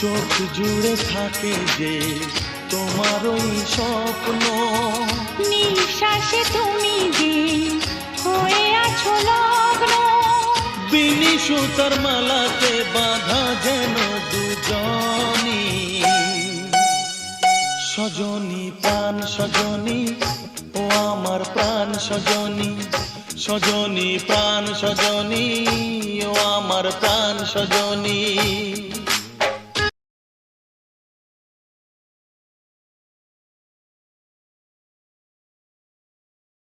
চোখ জুড়ে থাকে যে তোমার ওই স্বপ্ন, নিঃশ্বাসে তুমি যে হয়ে আছো লগ্ন। বিনি সুতার মালাতে বাঁধা যেন দুজনি, সজনী প্রাণ সজনী ও আমার প্রাণ সজনী, সজনী প্রাণ সজনী ও আমার প্রাণ সজনী।